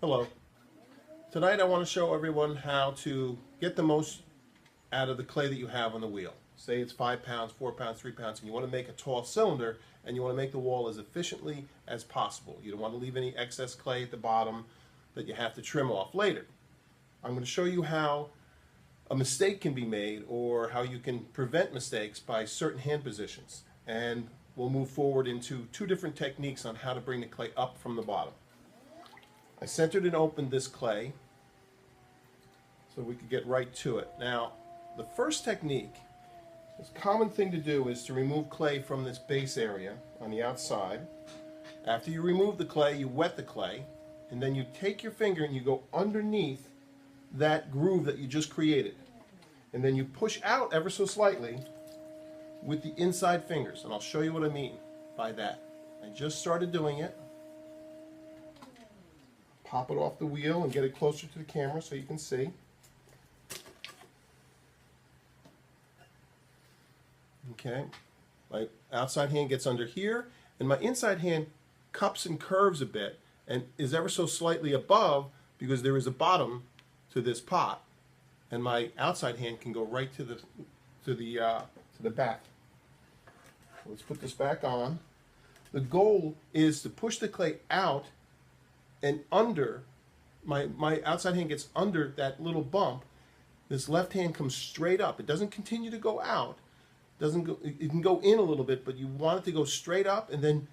Hello. Tonight I want to show everyone how to get the most out of the clay that you have on the wheel. Say it's 5 pounds, 4 pounds, 3 pounds, and you want to make a tall cylinder and you want to make the wall as efficiently as possible. You don't want to leave any excess clay at the bottom that you have to trim off later. I'm going to show you how a mistake can be made or how you can prevent mistakes by certain hand positions. And we'll move forward into two different techniques on how to bring the clay up from the bottom. I centered and opened this clay so we could get right to it. Now, the first technique, this common thing to do is to remove clay from this base area on the outside. After you remove the clay, you wet the clay, and then you take your finger and you go underneath that groove that you just created. And then you push out ever so slightly with the inside fingers, and I'll show you what I mean by that. I just started doing it. Pop it off the wheel and get it closer to the camera so you can see. Okay, my outside hand gets under here, and my inside hand cups and curves a bit and is ever so slightly above because there is a bottom to this pot, and my outside hand can go right to the back. Let's put this back on. The goal is to push the clay out and under. My outside hand gets under that little bump. This left hand comes straight up. It doesn't continue to go out. It can go in a little bit, but you want it to go straight up, and then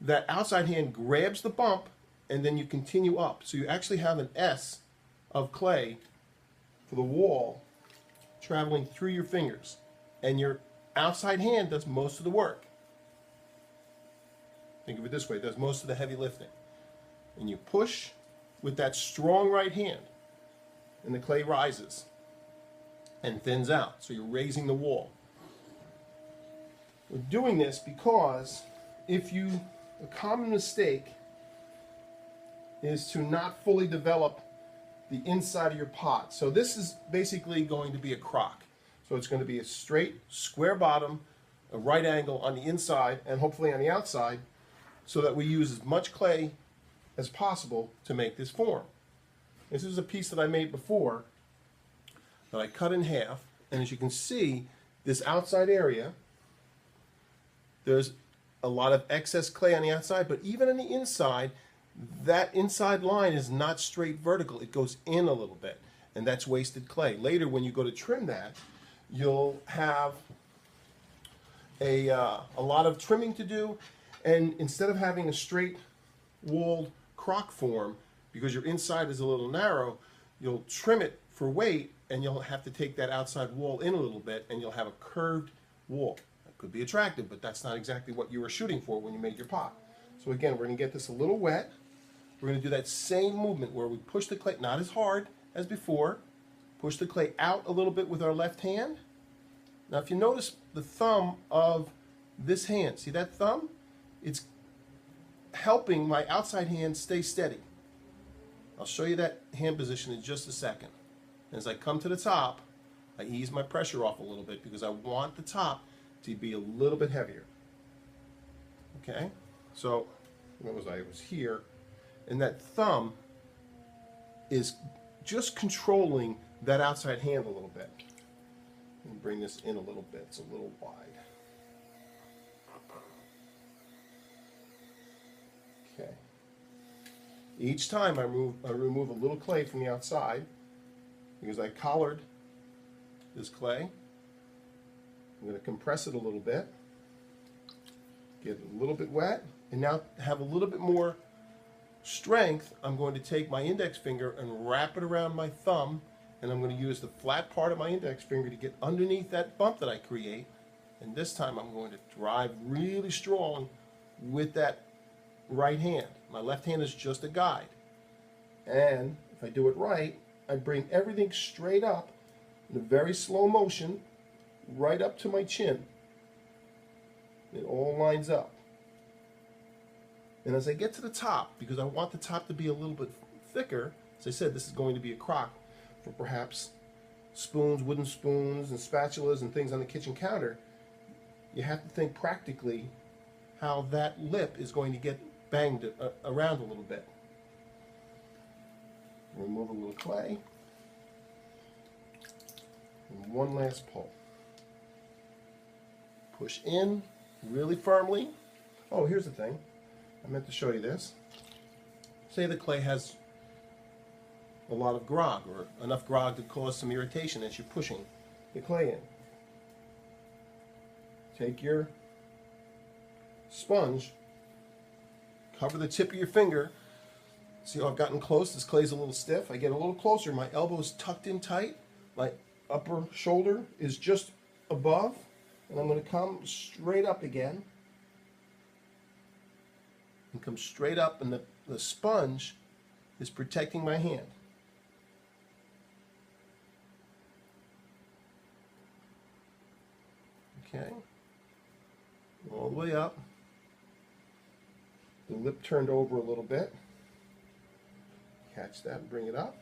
that outside hand grabs the bump, and then you continue up. So you actually have an S of clay for the wall traveling through your fingers, and your outside hand does most of the work. Think of it this way, it does most of the heavy lifting. And you push with that strong right hand, and the clay rises and thins out. So you're raising the wall. We're doing this because a common mistake is to not fully develop the inside of your pot. So this is basically going to be a crock. So it's going to be a straight, square bottom, a right angle on the inside, and hopefully on the outside, so that we use as much clay as possible to make this form. This is a piece that I made before that I cut in half, and as you can see, this outside area, there's a lot of excess clay on the outside, but even on the inside, that inside line is not straight vertical. It goes in a little bit, and that's wasted clay. Later, when you go to trim that, you'll have a lot of trimming to do, and instead of having a straight walled crock form, because your inside is a little narrow, you'll trim it for weight, and you'll have to take that outside wall in a little bit, and you'll have a curved wall. That could be attractive, but that's not exactly what you were shooting for when you made your pot. So again, we're going to get this a little wet. We're going to do that same movement where we push the clay, not as hard as before, push the clay out a little bit with our left hand. Now if you notice the thumb of this hand, see that thumb? It's helping my outside hand stay steady. I'll show you that hand position in just a second. And as I come to the top, I ease my pressure off a little bit because I want the top to be a little bit heavier. Okay? So, what was I? It was here. And that thumb is just controlling that outside hand a little bit. Let me bring this in a little bit. It's a little wide. Okay. Each time I remove a little clay from the outside because I collared this clay. I'm going to compress it a little bit, get it a little bit wet, and now have a little bit more strength. I'm going to take my index finger and wrap it around my thumb, and I'm going to use the flat part of my index finger to get underneath that bump that I create. And this time I'm going to drive really strong with that right hand. My left hand is just a guide. And if I do it right, I bring everything straight up in a very slow motion, right up to my chin. It all lines up. And as I get to the top, because I want the top to be a little bit thicker, as I said, this is going to be a crock for perhaps spoons, wooden spoons, and spatulas and things on the kitchen counter. You have to think practically how that lip is going to get banged around a little bit. Remove a little clay. And one last pull. Push in really firmly. Oh, here's the thing. I meant to show you this. Say the clay has a lot of grog, or enough grog to cause some irritation as you're pushing the clay in. Take your sponge, cover the tip of your finger. See how I've gotten close? This clay's a little stiff. I get a little closer. My elbow is tucked in tight. My upper shoulder is just above. And I'm going to come straight up again. And come straight up, and the sponge is protecting my hand. Okay. All the way up. The lip turned over a little bit. Catch that and bring it up.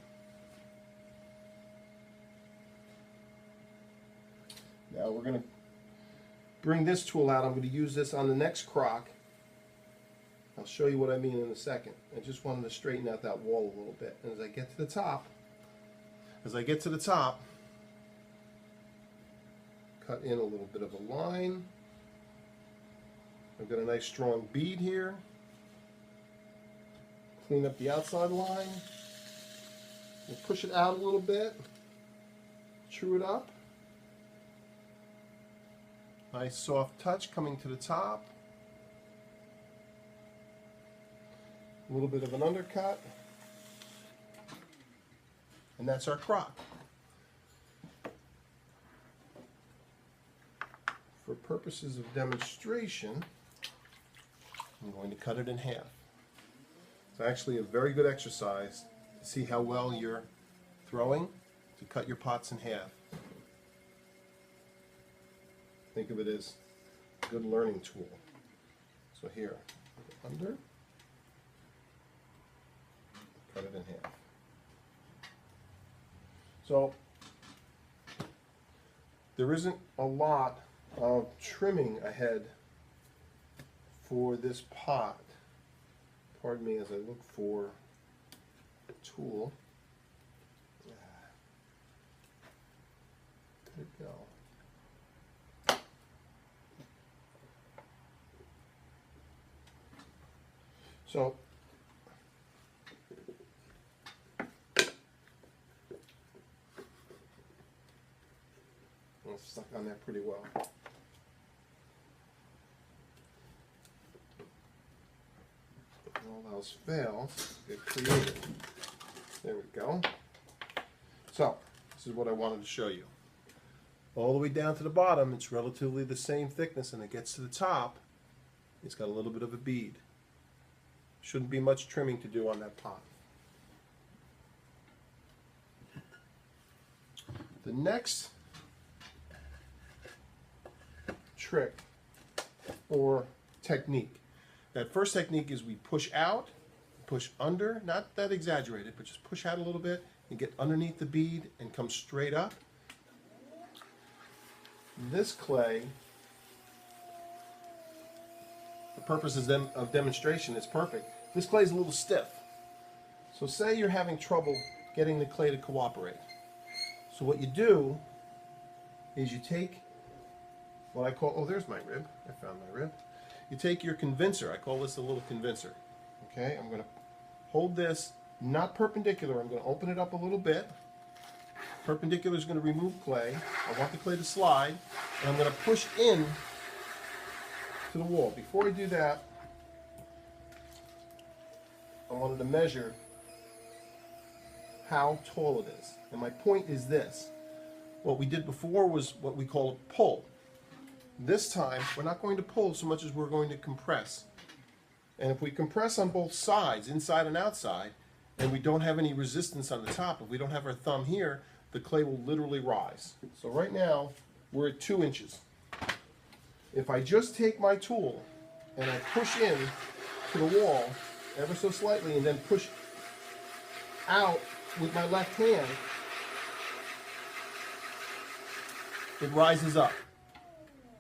Now we're going to bring this tool out. I'm going to use this on the next crock. I'll show you what I mean in a second. I just wanted to straighten out that wall a little bit. And as I get to the top, cut in a little bit of a line. I've got a nice strong bead here. Clean up the outside line. We'll push it out a little bit. True it up. Nice soft touch coming to the top. A little bit of an undercut. And that's our crock. For purposes of demonstration, I'm going to cut it in half. It's actually a very good exercise to see how well you're throwing, to cut your pots in half. Think of it as a good learning tool. So here, under, cut it in half. So there isn't a lot of trimming ahead for this pot. Pardon me as I look for a tool. Where'd it go? So it's stuck on there pretty well. All else fails, get creative. There we go. So, this is what I wanted to show you. All the way down to the bottom, it's relatively the same thickness, and it gets to the top, it's got a little bit of a bead. Shouldn't be much trimming to do on that pot. The next trick or technique. That first technique is we push out, push under, not that exaggerated, but just push out a little bit and get underneath the bead and come straight up. This clay, for purposes of demonstration, is perfect. This clay is a little stiff. So say you're having trouble getting the clay to cooperate. So what you do is you take what I call, oh, there's my rib. I found my rib. You take your convincer. I call this a little convincer. Okay, I'm going to hold this not perpendicular. I'm going to open it up a little bit. Perpendicular is going to remove clay. I want the clay to slide, and I'm going to push in to the wall. Before I do that, I wanted to measure how tall it is. And my point is this. What we did before was what we call a pull. This time, we're not going to pull so much as we're going to compress. And if we compress on both sides, inside and outside, and we don't have any resistance on the top, if we don't have our thumb here, the clay will literally rise. So right now, we're at 2 inches. If I just take my tool and I push in to the wall ever so slightly and then push out with my left hand, it rises up.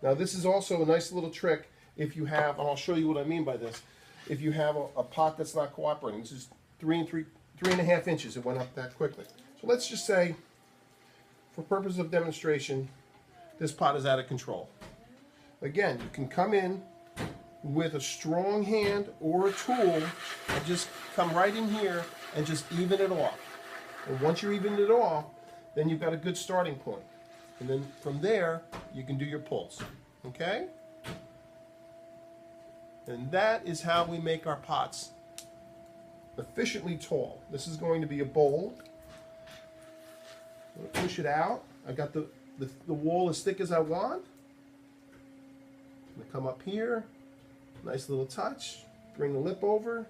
Now this is also a nice little trick if you have, and I'll show you what I mean by this, if you have a pot that's not cooperating. This is 3 and 3.5 inches. It went up that quickly. So let's just say, for purpose of demonstration, this pot is out of control. Again, you can come in with a strong hand or a tool and just come right in here and just even it off. And once you even it off, then you've got a good starting point. And then from there, you can do your pulls. Okay? And that is how we make our pots efficiently tall. This is going to be a bowl. I'm going to push it out. I got the wall as thick as I want. I'm going to come up here. Nice little touch. Bring the lip over.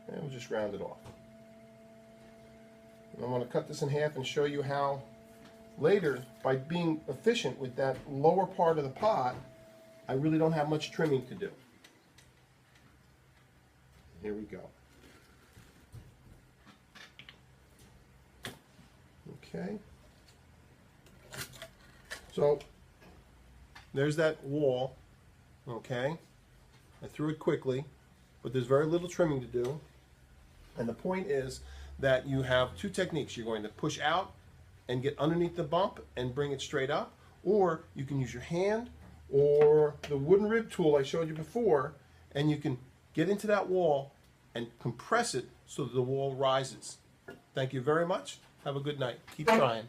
And we'll just round it off. And I'm going to cut this in half and show you how later, by being efficient with that lower part of the pot, I really don't have much trimming to do. Here we go. Okay. So there's that wall. Okay. I threw it quickly, but there's very little trimming to do. And the point is that you have two techniques. You're going to push out and get underneath the bump and bring it straight up, or you can use your hand or the wooden rib tool I showed you before, and you can get into that wall and compress it so that the wall rises. Thank you very much. Have a good night. Keep trying.